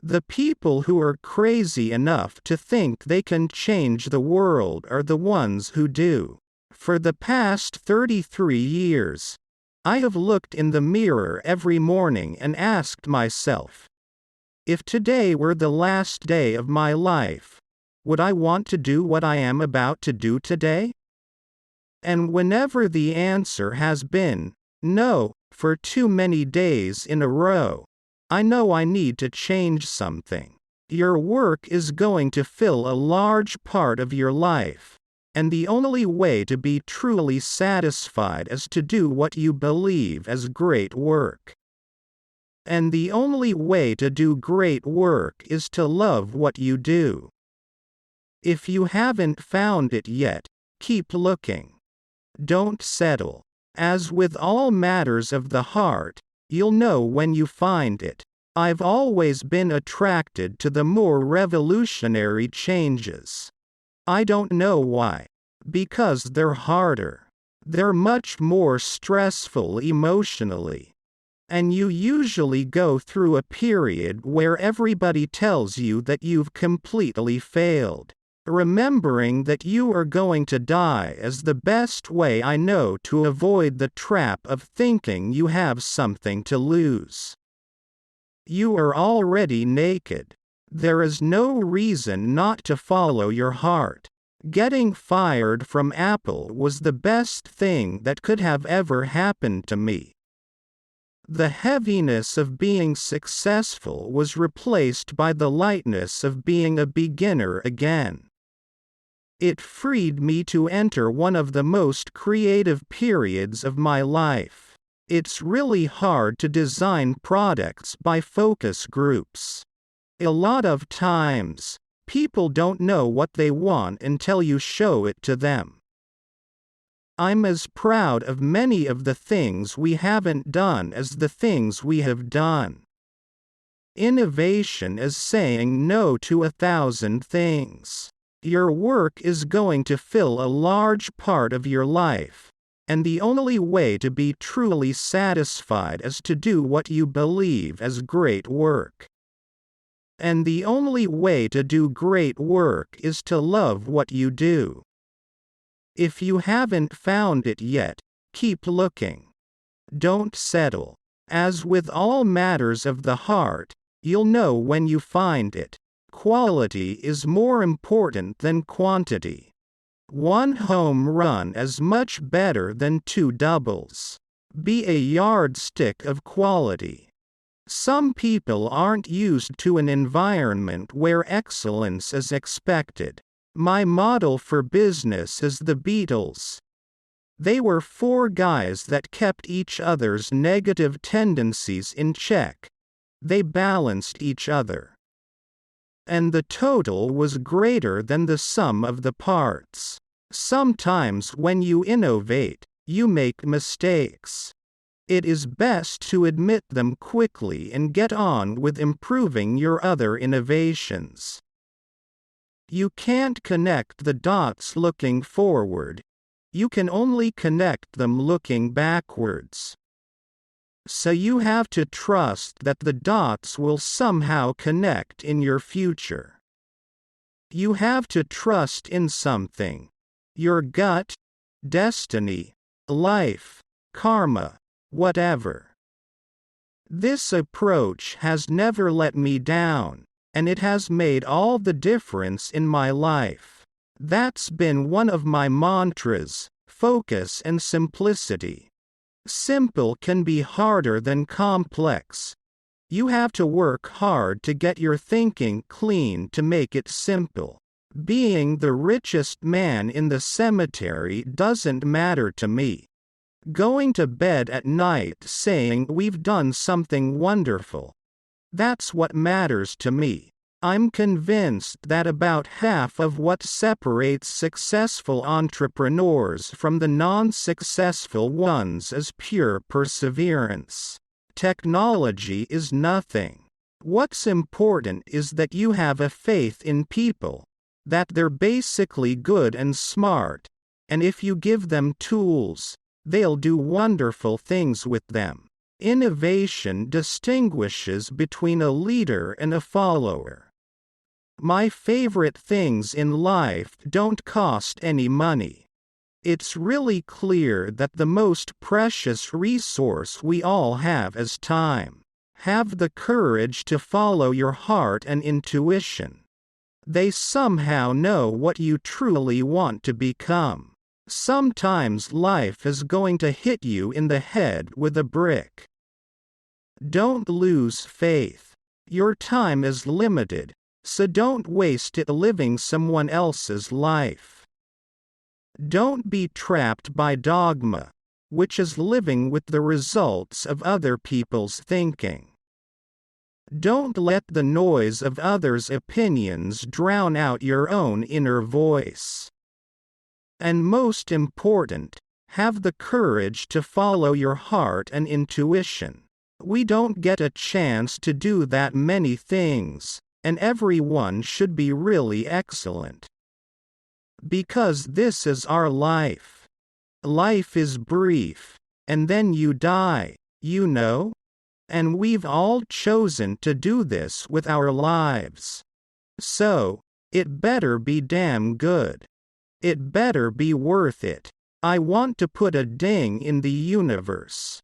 The people who are crazy enough to think they can change the world are the ones who do. For the past 33 years, I have looked in the mirror every morning and asked myself, if today were the last day of my life, would I want to do what I am about to do today? And whenever the answer has been no, for too many days in a row, I know I need to change something. Your work is going to fill a large part of your life, and the only way to be truly satisfied is to do what you believe as great work. And the only way to do great work is to love what you do. If you haven't found it yet, keep looking. Don't settle. As with all matters of the heart, you'll know when you find it. I've always been attracted to the more revolutionary changes. I don't know why. Because they're harder. They're much more stressful emotionally. And you usually go through a period where everybody tells you that you've completely failed. Remembering that you are going to die is the best way I know to avoid the trap of thinking you have something to lose. You are already naked. There is no reason not to follow your heart. Getting fired from Apple was the best thing that could have ever happened to me. The heaviness of being successful was replaced by the lightness of being a beginner again. It freed me to enter one of the most creative periods of my life. It's really hard to design products by focus groups. A lot of times, people don't know what they want until you show it to them. I'm as proud of many of the things we haven't done as the things we have done. Innovation is saying no to 1,000 things. Your work is going to fill a large part of your life, and the only way to be truly satisfied is to do what you believe as great work. And the only way to do great work is to love what you do. If you haven't found it yet, keep looking. Don't settle. As with all matters of the heart, you'll know when you find it. Quality is more important than quantity. One home run is much better than 2 doubles. Be a yardstick of quality. Some people aren't used to an environment where excellence is expected. My model for business is the Beatles. They were 4 guys that kept each other's negative tendencies in check. They balanced each other. And the total was greater than the sum of the parts. Sometimes when you innovate, you make mistakes. It is best to admit them quickly and get on with improving your other innovations. You can't connect the dots looking forward. You can only connect them looking backwards. So you have to trust that the dots will somehow connect in your future. You have to trust in something. Your gut, destiny, life, karma, whatever. This approach has never let me down, and it has made all the difference in my life. That's been one of my mantras: focus and simplicity. Simple can be harder than complex. You have to work hard to get your thinking clean to make it simple. Being the richest man in the cemetery doesn't matter to me. Going to bed at night saying we've done something wonderful. That's what matters to me. I'm convinced that about half of what separates successful entrepreneurs from the non-successful ones is pure perseverance. Technology is nothing. What's important is that you have a faith in people, that they're basically good and smart, and if you give them tools, they'll do wonderful things with them. Innovation distinguishes between a leader and a follower. My favorite things in life don't cost any money. It's really clear that the most precious resource we all have is time. Have the courage to follow your heart and intuition. They somehow know what you truly want to become. Sometimes life is going to hit you in the head with a brick. Don't lose faith. Your time is limited, so don't waste it living someone else's life. Don't be trapped by dogma, which is living with the results of other people's thinking. Don't let the noise of others' opinions drown out your own inner voice. And most important, have the courage to follow your heart and intuition. We don't get a chance to do that many things, and everyone should be really excellent. Because this is our life. Life is brief, and then you die, you know? And we've all chosen to do this with our lives. So, it better be damn good. It better be worth it. I want to put a ding in the universe.